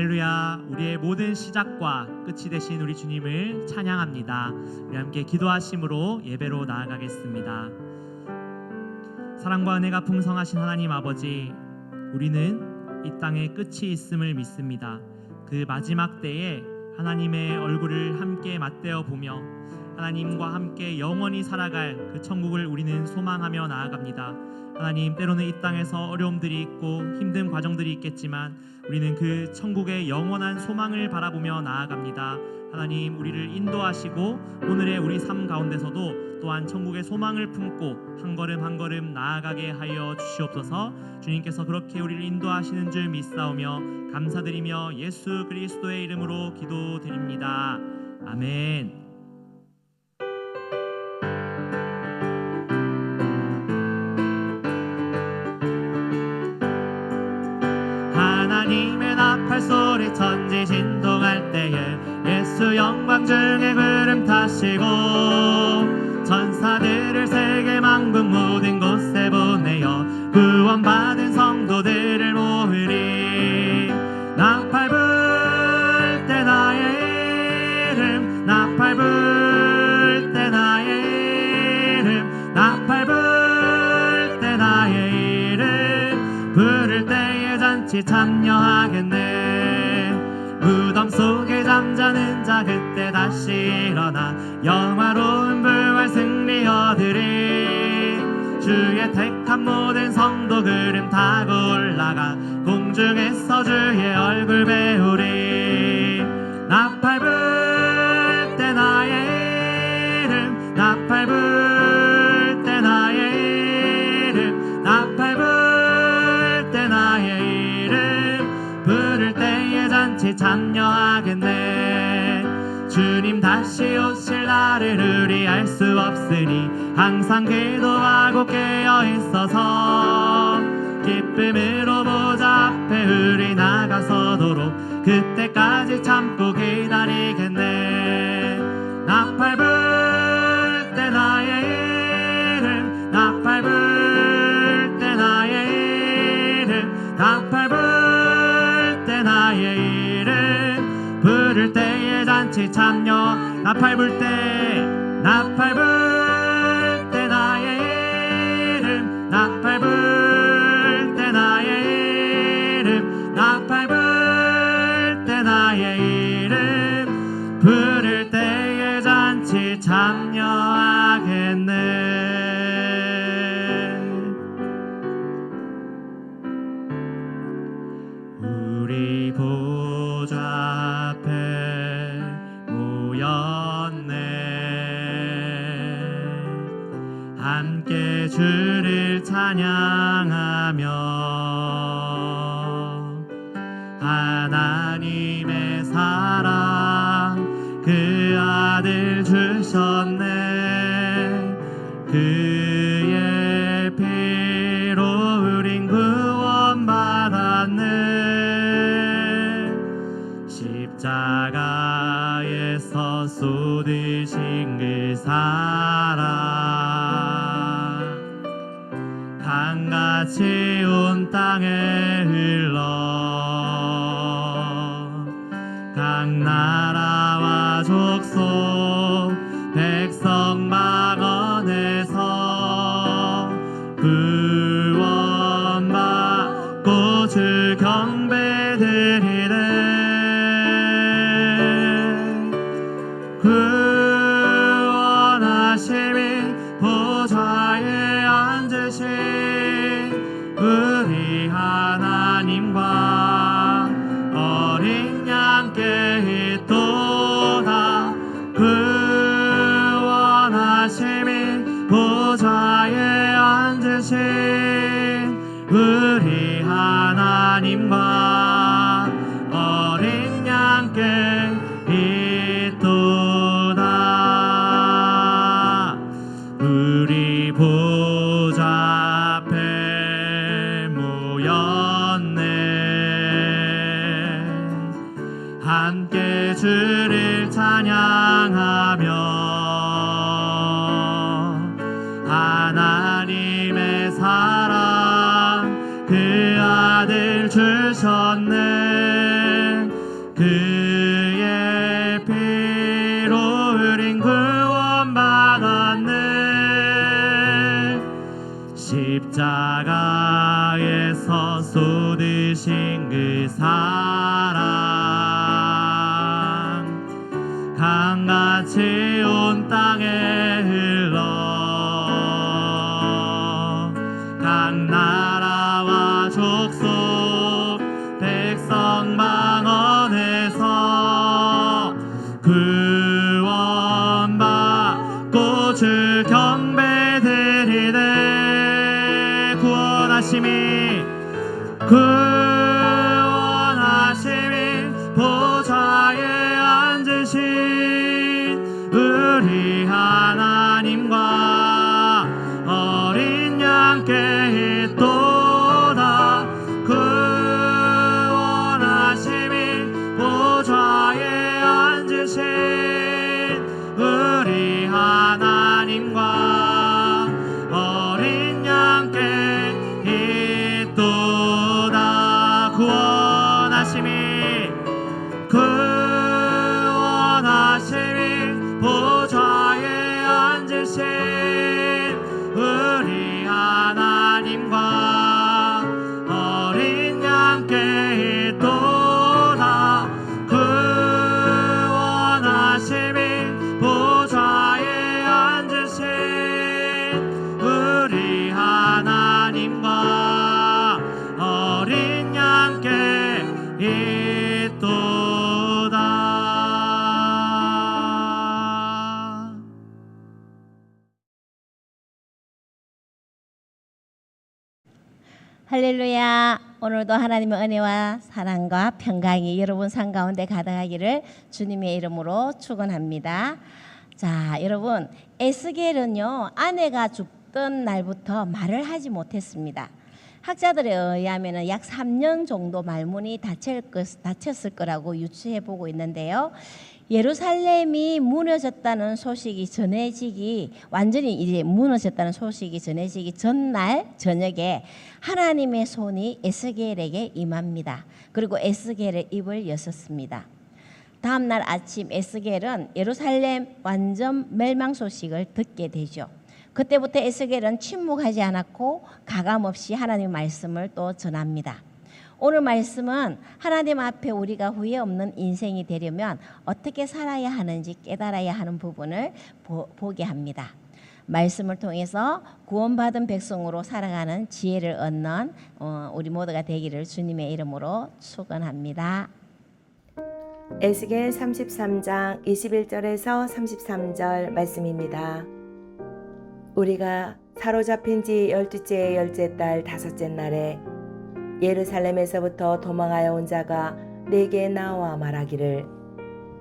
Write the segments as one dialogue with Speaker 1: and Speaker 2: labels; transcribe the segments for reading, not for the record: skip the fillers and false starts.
Speaker 1: 할렐루야. 우리의 모든 시작과 끝이 되신 우리 주님을 찬양합니다. 우리 함께 기도하심으로 예배로 나아가겠습니다. 사랑과 은혜가 풍성하신 하나님 아버지, 우리는 이 땅에 끝이 있음을 믿습니다. 그 마지막 때에 하나님의 얼굴을 함께 맞대어 보며 하나님과 함께 영원히 살아갈 그 천국을 우리는 소망하며 나아갑니다. 하나님, 때로는 이 땅에서 어려움들이 있고 힘든 과정들이 있겠지만 우리는 그 천국의 영원한 소망을 바라보며 나아갑니다. 하나님, 우리를 인도하시고 오늘의 우리 삶 가운데서도 또한 천국의 소망을 품고 한 걸음 한 걸음 나아가게 하여 주시옵소서. 주님께서 그렇게 우리를 인도하시는 줄 믿사오며 감사드리며 예수 그리스도의 이름으로 기도드립니다. 아멘. 하나님의 나팔 소리 천지 진동할 때에 예수 영광 중에 구름 타시고 천사들을 세계 만국 모든 곳에 보내어 구원받은 성도들을 모으리. 나팔 불 때 나의 이름, 나팔 불 때 나의 이름, 나팔 불 때 나의 이름, 부를 때에 잔치 참여하겠네. 무덤 속에 잠자는 자 그때 다시 일어나 영화로운 부활 승리 얻으리. 주의 택한 모든 성도 구름 타고 올라가 공중에서 주의 얼굴 배우리. 나팔 불 때 나의 이름, 나팔 불 때 나의 이름, 나팔 불 때 나의 이름, 부를 때에 잔치 참여하겠네. 주님 다시 오실 날을 우리 알 수 없으니 항상 기도하고 깨어 있어서 기쁨으로 보좌 앞에 우리 나가서도록 그때까지 참고 기다리겠네. 나팔 불 때 나의 이름, 나팔 불 때 나의 이름, 나팔 불 때 나의 이름, 부를 때에 잔치 참여. 나팔 불 때, 나팔 불 때 나의 이름, 나팔 불 때 나의 이름, 나팔 불 때 나의 이름, 부를 때에 잔치 참여하겠네. 우리 보좌 앞에 모였네. 함께 주를 찬양하며 하나님의 사랑 그 아들 주셨네. 그의 피로 우린 구원받았네. 십자가에서 쏟으신 그 사랑 강같이 온 땅에 흘러 각 나라와 족속 백성 망언에서 구원받고 주 경배드리네. 구원하심이 보좌에 앉으신 우리 하나님과 어린 양께 있도다. 구원하심이 보좌에 앉으신 우리 하나님과 어린 양께 있도다. 우리 보좌 앞에 모였네. 함께 주를 찬양하며 하나님의 사랑 그 아들 주셨네. 십자가에서 쏟으신 그 사랑 강같이 온 땅에 흘러 각 나라와 족속 백성 방언에서 구원받고 주 경배드리네. 구원하심이 보좌에 앉으신 우리 하나님과 어린 양께 있도다. 구원하심이 보좌에 앉으신 우리 하나님과 어린 양께 있도다. 구원하심이 보좌에 앉으신 우리 하나님과 어린 양께 있도다. 구원하심이 보좌에 앉으신 우리 하나님과 어린 양께 있도다.
Speaker 2: 할렐루야. 오늘도 하나님의 은혜와 사랑과 평강이 여러분 삶 가운데 가득하기를 주님의 이름으로 축원합니다. 자, 여러분, 에스겔은요 아내가 죽던 날부터 말을 하지 못했습니다. 학자들에 의하면 약 3년 정도 말문이 닫혔을 거라고 유추해 보고 있는데요. 예루살렘이 무너졌다는 소식이 전해지기 완전히 이제 무너졌다는 소식이 전해지기 전날 저녁에 하나님의 손이 에스겔에게 임합니다. 그리고 에스겔의 입을 여셨습니다. 다음 날 아침 에스겔은 예루살렘 완전 멸망 소식을 듣게 되죠. 그때부터 에스겔은 침묵하지 않았고 가감없이 하나님의 말씀을 또 전합니다. 오늘 말씀은 하나님 앞에 우리가 후회 없는 인생이 되려면 어떻게 살아야 하는지 깨달아야 하는 부분을 보게 합니다. 말씀을 통해서 구원받은 백성으로 살아가는 지혜를 얻는 우리 모두가 되기를 주님의 이름으로 축원합니다.
Speaker 3: 에스겔 33장 21절에서 33절 말씀입니다. 우리가 사로잡힌 지 12째 열째 달 다섯째 날에 예루살렘에서부터 도망하여 온 자가 내게 나와 말하기를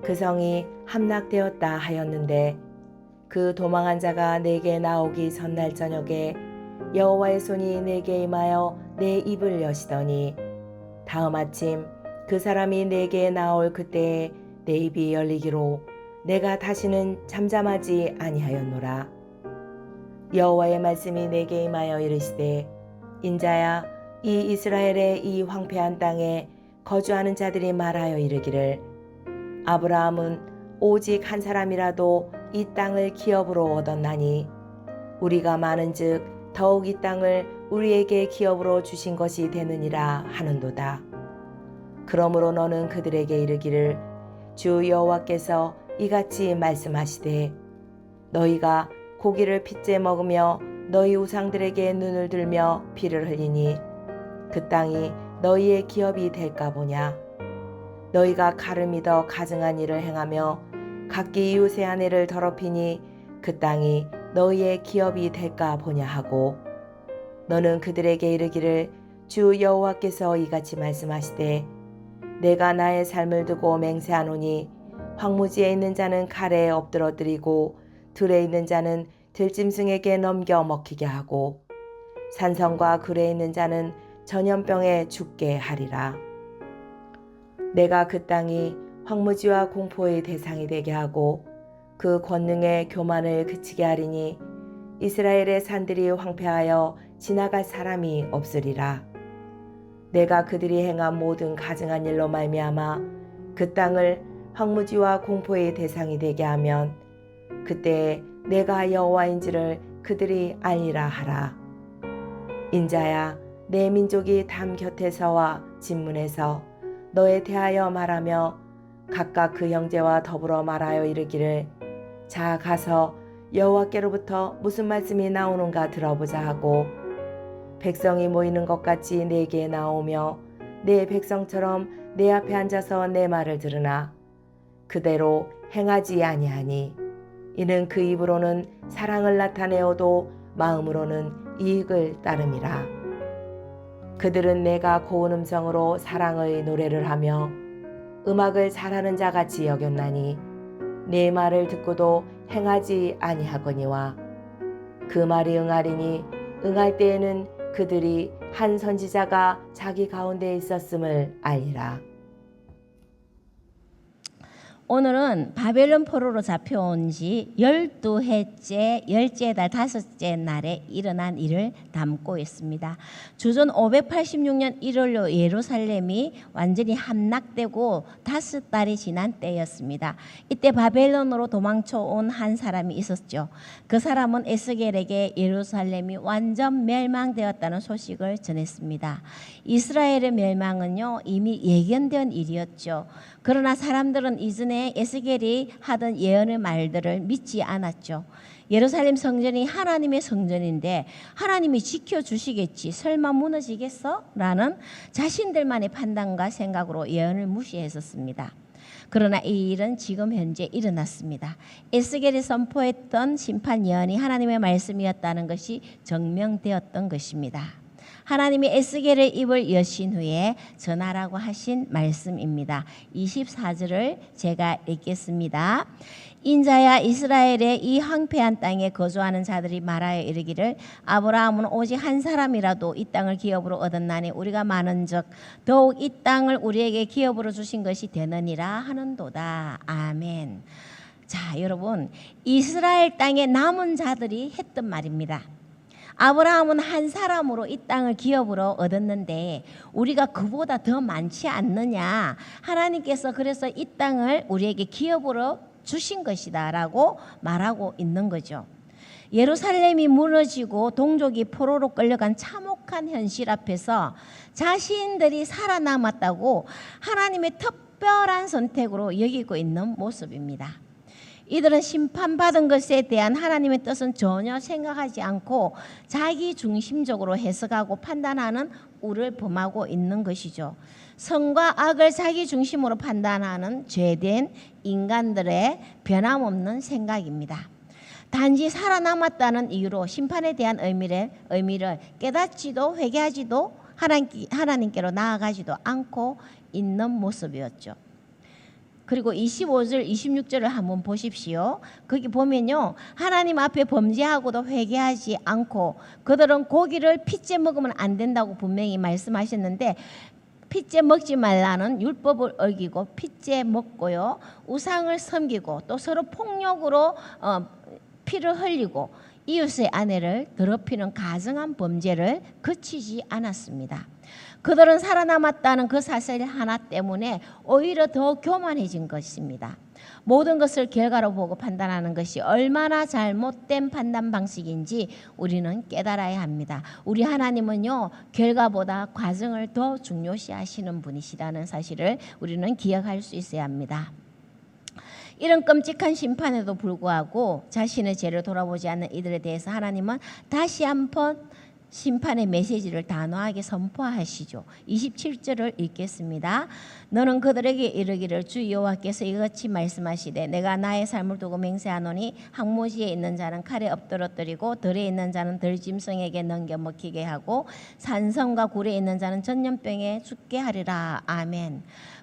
Speaker 3: 그 성이 함락되었다 하였는데 그 도망한 자가 내게 나오기 전날 저녁에 여호와의 손이 내게 임하여 내 입을 여시더니 다음 아침 그 사람이 내게 나올 그때에 내 입이 열리기로 내가 다시는 잠잠하지 아니하였노라. 여호와의 말씀이 내게 임하여 이르시되 인자야 이 이스라엘의 이 황폐한 땅에 거주하는 자들이 말하여 이르기를 아브라함은 오직 한 사람이라도 이 땅을 기업으로 얻었나니 우리가 많은즉 더욱 이 땅을 우리에게 기업으로 주신 것이 되느니라 하는도다. 그러므로 너는 그들에게 이르기를 주 여호와께서 이같이 말씀하시되 너희가 고기를 핏째 먹으며 너희 우상들에게 눈을 들며 피를 흘리니 그 땅이 너희의 기업이 될까 보냐. 너희가 칼을 믿어 가증한 일을 행하며 각기 이웃의 아내를 더럽히니 그 땅이 너희의 기업이 될까 보냐 하고 너는 그들에게 이르기를 주 여호와께서 이같이 말씀하시되 내가 나의 삶을 두고 맹세하노니 황무지에 있는 자는 칼에 엎드러뜨리고 들에 있는 자는 들짐승에게 넘겨 먹히게 하고 산성과 글에 있는 자는 전염병에 죽게 하리라. 내가 그 땅이 황무지와 공포의 대상이 되게 하고 그 권능의 교만을 그치게 하리니 이스라엘의 산들이 황폐하여 지나갈 사람이 없으리라. 내가 그들이 행한 모든 가증한 일로 말미암아 그 땅을 황무지와 공포의 대상이 되게 하면 그때에 내가 여호와인지를 그들이 알리라 하라. 인자야, 내 민족이 담 곁에서와 진문에서 너에 대하여 말하며 각각 그 형제와 더불어 말하여 이르기를 자 가서 여호와께로부터 무슨 말씀이 나오는가 들어보자 하고 백성이 모이는 것 같이 내게 나오며 내 백성처럼 내 앞에 앉아서 내 말을 들으나 그대로 행하지 아니하니 이는 그 입으로는 사랑을 나타내어도 마음으로는 이익을 따름이라. 그들은 내가 고운 음성으로 사랑의 노래를 하며 음악을 잘하는 자 같이 여겼나니 내 말을 듣고도 행하지 아니하거니와 그 말이 응하리니 응할 때에는 그들이 한 선지자가 자기 가운데 있었음을 알리라.
Speaker 2: 오늘은 바벨론 포로로 잡혀온 지 12해째 10째 달 5째 날에 일어난 일을 담고 있습니다. 주전 586년 1월로 예루살렘이 완전히 함락되고 5달이 지난 때였습니다. 이때 바벨론으로 도망쳐 온 한 사람이 있었죠. 그 사람은 에스겔에게 예루살렘이 완전 멸망되었다는 소식을 전했습니다. 이스라엘의 멸망은요 이미 예견된 일이었죠. 그러나 사람들은 이전에 에스겔이 하던 예언의 말들을 믿지 않았죠. 예루살렘 성전이 하나님의 성전인데 하나님이 지켜주시겠지 설마 무너지겠어? 라는 자신들만의 판단과 생각으로 예언을 무시했었습니다. 그러나 이 일은 지금 현재 일어났습니다. 에스겔이 선포했던 심판 예언이 하나님의 말씀이었다는 것이 증명되었던 것입니다. 하나님이 에스겔의 입을 여신 후에 전하라고 하신 말씀입니다. 24절을 제가 읽겠습니다. 인자야 이스라엘의 이 황폐한 땅에 거주하는 자들이 말하여 이르기를 아브라함은 오직 한 사람이라도 이 땅을 기업으로 얻었나니 우리가 많은즉 더욱 이 땅을 우리에게 기업으로 주신 것이 되느니라 하는도다. 아멘. 자, 여러분 이스라엘 땅에 남은 자들이 했던 말입니다. 아브라함은 한 사람으로 이 땅을 기업으로 얻었는데 우리가 그보다 더 많지 않느냐. 하나님께서 그래서 이 땅을 우리에게 기업으로 주신 것이다 라고 말하고 있는 거죠. 예루살렘이 무너지고 동족이 포로로 끌려간 참혹한 현실 앞에서 자신들이 살아남았다고 하나님의 특별한 선택으로 여기고 있는 모습입니다. 이들은 심판받은 것에 대한 하나님의 뜻은 전혀 생각하지 않고 자기 중심적으로 해석하고 판단하는 우를 범하고 있는 것이죠. 선과 악을 자기 중심으로 판단하는 죄된 인간들의 변함없는 생각입니다. 단지 살아남았다는 이유로 심판에 대한 의미를 깨닫지도 회개하지도 하나님께로 나아가지도 않고 있는 모습이었죠. 그리고 25절 26절을 한번 보십시오. 거기 보면요 하나님 앞에 범죄하고도 회개하지 않고 그들은 고기를 핏째 먹으면 안 된다고 분명히 말씀하셨는데 핏째 먹지 말라는 율법을 어기고 핏째 먹고요 우상을 섬기고 또 서로 폭력으로 피를 흘리고 이웃의 아내를 더럽히는 가증한 범죄를 그치지 않았습니다. 그들은 살아남았다는 그 사실 하나 때문에 오히려 더 교만해진 것입니다. 모든 것을 결과로 보고 판단하는 것이 얼마나 잘못된 판단 방식인지 우리는 깨달아야 합니다. 우리 하나님은요 결과보다 과정을 더 중요시하시는 분이시라는 사실을 우리는 기억할 수 있어야 합니다. 이런 끔찍한 심판에도 불구하고 자신의 죄를 돌아보지 않는 이들에 대해서 하나님은 다시 한번 심판의 메시지를 단호하게 선포하시죠. 27절을 읽겠습니다. 너는 그들에게 이르기를 주 여호와께서 이같이 말씀하시되 내가 나의 삶을 두고 맹세하노니 항모지에 있는 자는 칼에 엎드러뜨리고 들에 있는 자는 들짐승에게 넘겨 먹히게 하고 산성과 굴에 있는 자는 전염병에 죽게 하리라. 아멘.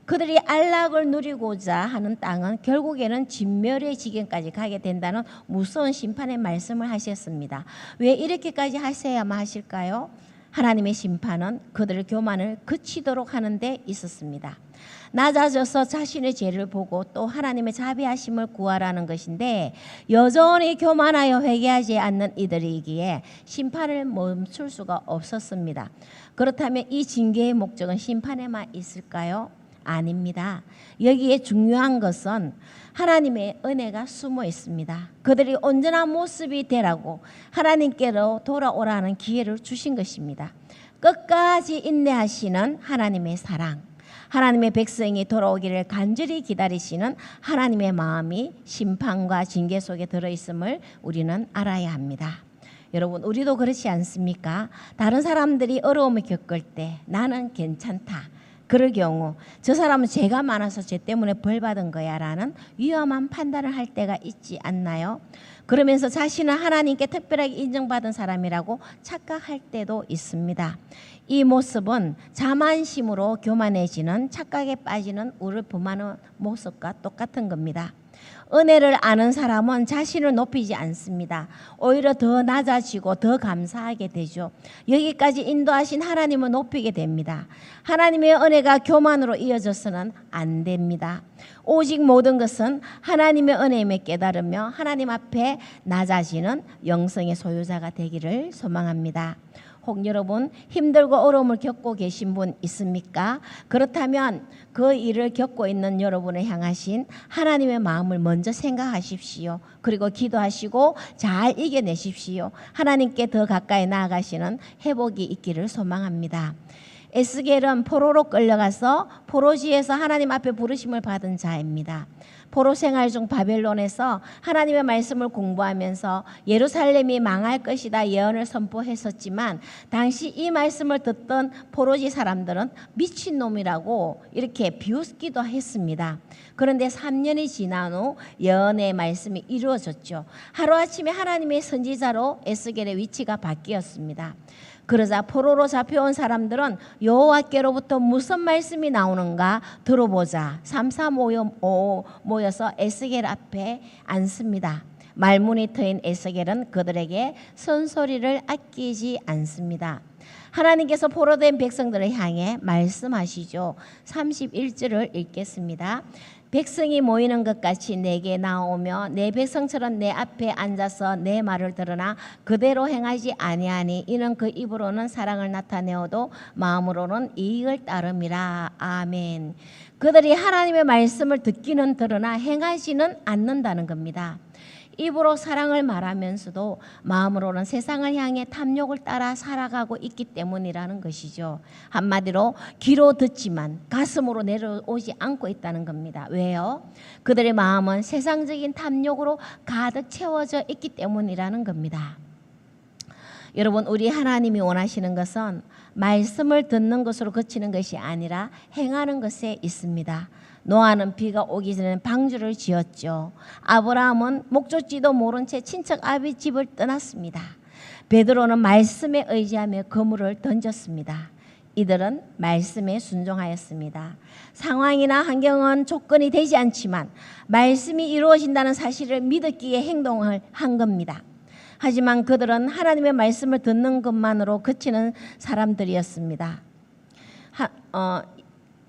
Speaker 2: 그들이 안락을 누리고자 하는 땅은 결국에는 진멸의 지경까지 가게 된다는 무서운 심판의 말씀을 하셨습니다. 왜 이렇게까지 하셔야만 하실까요? 하나님의 심판은 그들의 교만을 그치도록 하는 데 있었습니다. 낮아져서 자신의 죄를 보고 또 하나님의 자비하심을 구하라는 것인데 여전히 교만하여 회개하지 않는 이들이기에 심판을 멈출 수가 없었습니다. 그렇다면 이 징계의 목적은 심판에만 있을까요? 아닙니다. 여기에 중요한 것은 하나님의 은혜가 숨어 있습니다. 그들이 온전한 모습이 되라고 하나님께로 돌아오라는 기회를 주신 것입니다. 끝까지 인내하시는 하나님의 사랑, 하나님의 백성이 돌아오기를 간절히 기다리시는 하나님의 마음이 심판과 징계 속에 들어있음을 우리는 알아야 합니다. 여러분, 우리도 그렇지 않습니까? 다른 사람들이 어려움을 겪을 때 나는 괜찮다, 그럴 경우 저 사람은 죄가 많아서 죄 때문에 벌 받은 거야 라는 위험한 판단을 할 때가 있지 않나요? 그러면서 자신은 하나님께 특별하게 인정받은 사람이라고 착각할 때도 있습니다. 이 모습은 자만심으로 교만해지는 착각에 빠지는 우를 범하는 모습과 똑같은 겁니다. 은혜를 아는 사람은 자신을 높이지 않습니다. 오히려 더 낮아지고 더 감사하게 되죠. 여기까지 인도하신 하나님을 높이게 됩니다. 하나님의 은혜가 교만으로 이어져서는 안 됩니다. 오직 모든 것은 하나님의 은혜임을 깨달으며 하나님 앞에 낮아지는 영성의 소유자가 되기를 소망합니다. 혹 여러분 힘들고 어려움을 겪고 계신 분 있습니까? 그렇다면 그 일을 겪고 있는 여러분을 향하신 하나님의 마음을 먼저 생각하십시오. 그리고 기도하시고 잘 이겨내십시오. 하나님께 더 가까이 나아가시는 회복이 있기를 소망합니다. 에스겔은 포로로 끌려가서 포로지에서 하나님 앞에 부르심을 받은 자입니다. 포로 생활 중 바벨론에서 하나님의 말씀을 공부하면서 예루살렘이 망할 것이다 예언을 선포했었지만 당시 이 말씀을 듣던 포로지 사람들은 미친놈이라고 이렇게 비웃기도 했습니다. 그런데 3년이 지난 후 예언의 말씀이 이루어졌죠. 하루아침에 하나님의 선지자로 에스겔의 위치가 바뀌었습니다. 그러자 포로로 잡혀온 사람들은 여호와께로부터 무슨 말씀이 나오는가 들어보자 3-3-5 모여서 에스겔 앞에 앉습니다. 말문이 트인 에스겔은 그들에게 쓴소리를 아끼지 않습니다. 하나님께서 포로된 백성들을 향해 말씀하시죠. 31절을 읽겠습니다. 백성이 모이는 것 같이 내게 나오며 내 백성처럼 내 앞에 앉아서 내 말을 들으나 그대로 행하지 아니하니 이는 그 입으로는 사랑을 나타내어도 마음으로는 이익을 따름이라. 아멘. 그들이 하나님의 말씀을 듣기는 들으나 행하지는 않는다는 겁니다. 입으로 사랑을 말하면서도 마음으로는 세상을 향해 탐욕을 따라 살아가고 있기 때문이라는 것이죠. 한마디로 귀로 듣지만 가슴으로 내려오지 않고 있다는 겁니다. 왜요? 그들의 마음은 세상적인 탐욕으로 가득 채워져 있기 때문이라는 겁니다. 여러분, 우리 하나님이 원하시는 것은 말씀을 듣는 것으로 그치는 것이 아니라 행하는 것에 있습니다. 노아는 비가 오기 전에 방주를 지었죠. 아브라함은 목적지도 모른 채 친척 아비 집을 떠났습니다. 베드로는 말씀에 의지하며 그물을 던졌습니다. 이들은 말씀에 순종하였습니다. 상황이나 환경은 조건이 되지 않지만 말씀이 이루어진다는 사실을 믿었기에 행동을 한 겁니다. 하지만 그들은 하나님의 말씀을 듣는 것만으로 그치는 사람들이었습니다.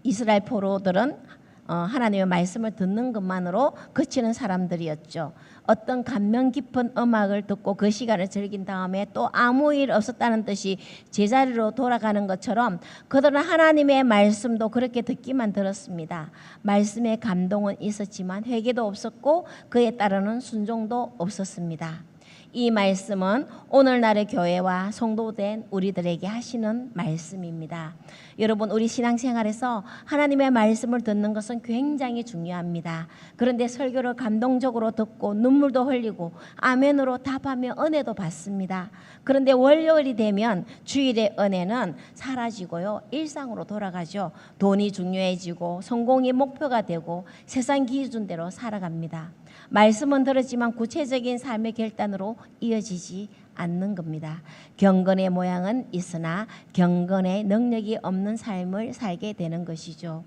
Speaker 2: 이스라엘 포로들은 하나님의 말씀을 듣는 것만으로 그치는 사람들이었죠. 어떤 감명 깊은 음악을 듣고 그 시간을 즐긴 다음에 또 아무 일 없었다는 듯이 제자리로 돌아가는 것처럼 그들은 하나님의 말씀도 그렇게 듣기만 들었습니다. 말씀에 감동은 있었지만 회개도 없었고 그에 따르는 순종도 없었습니다. 이 말씀은 오늘날의 교회와 성도된 우리들에게 하시는 말씀입니다. 여러분, 우리 신앙생활에서 하나님의 말씀을 듣는 것은 굉장히 중요합니다. 그런데 설교를 감동적으로 듣고 눈물도 흘리고 아멘으로 답하며 은혜도 받습니다. 그런데 월요일이 되면 주일의 은혜는 사라지고요, 일상으로 돌아가죠. 돈이 중요해지고 성공이 목표가 되고 세상 기준대로 살아갑니다. 말씀은 들었지만 구체적인 삶의 결단으로 이어지지 않는 겁니다. 경건의 모양은 있으나 경건의 능력이 없는 삶을 살게 되는 것이죠.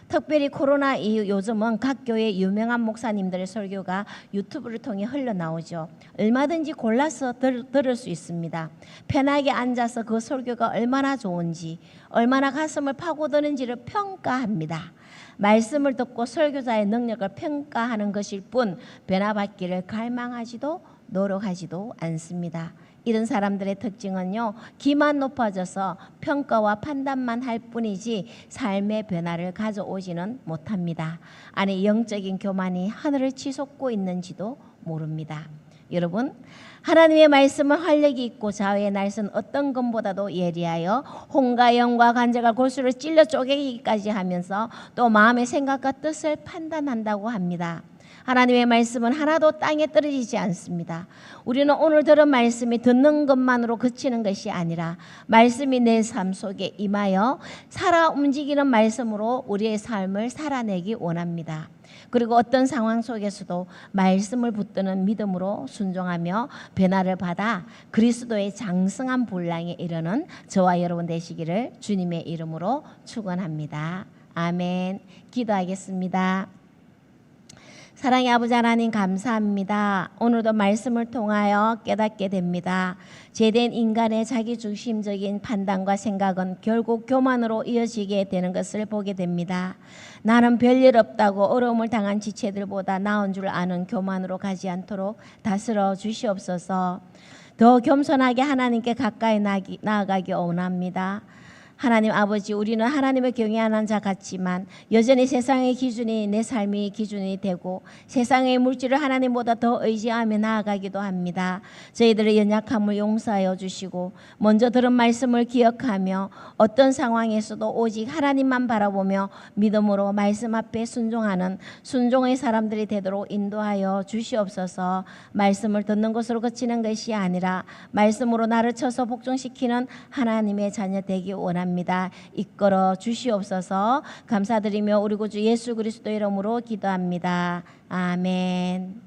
Speaker 2: 특별히 코로나 이후 요즘은 각 교회 유명한 목사님들의 설교가 유튜브를 통해 흘러나오죠. 얼마든지 골라서 들을 수 있습니다. 편하게 앉아서 그 설교가 얼마나 좋은지, 얼마나 가슴을 파고드는지를 평가합니다. 말씀을 듣고 설교자의 능력을 평가하는 것일 뿐 변화받기를 갈망하지도 노력하지도 않습니다. 이런 사람들의 특징은요, 기만 높아져서 평가와 판단만 할 뿐이지 삶의 변화를 가져오지는 못합니다. 아니, 영적인 교만이 하늘을 치솟고 있는지도 모릅니다. 여러분, 하나님의 말씀은 활력이 있고 좌우의 날선 어떤 것보다도 예리하여 혼과 영과 간절과 골수를 찔러 쪼개기까지 하면서 또 마음의 생각과 뜻을 판단한다고 합니다. 하나님의 말씀은 하나도 땅에 떨어지지 않습니다. 우리는 오늘 들은 말씀이 듣는 것만으로 그치는 것이 아니라 말씀이 내 삶 속에 임하여 살아 움직이는 말씀으로 우리의 삶을 살아내기 원합니다. 그리고 어떤 상황 속에서도 말씀을 붙드는 믿음으로 순종하며 변화를 받아 그리스도의 장성한 분량에 이르는 저와 여러분 되시기를 주님의 이름으로 축원합니다. 아멘. 기도하겠습니다. 사랑의 아버지 하나님 감사합니다. 오늘도 말씀을 통하여 깨닫게 됩니다. 죄된 인간의 자기중심적인 판단과 생각은 결국 교만으로 이어지게 되는 것을 보게 됩니다. 나는 별일 없다고 어려움을 당한 지체들보다 나은 줄 아는 교만으로 가지 않도록 다스려 주시옵소서. 더 겸손하게 하나님께 가까이 나아가기 원합니다. 하나님 아버지, 우리는 하나님을 경외하는 자 같지만 여전히 세상의 기준이 내 삶의 기준이 되고 세상의 물질을 하나님보다 더 의지하며 나아가기도 합니다. 저희들의 연약함을 용서하여 주시고 먼저 들은 말씀을 기억하며 어떤 상황에서도 오직 하나님만 바라보며 믿음으로 말씀 앞에 순종하는 순종의 사람들이 되도록 인도하여 주시옵소서. 말씀을 듣는 것으로 그치는 것이 아니라 말씀으로 나를 쳐서 복종시키는 하나님의 자녀 되기 원합니다. 이끌어 주시옵소서. 감사드리며 우리 구주 예수 그리스도 이름으로 기도합니다. 아멘.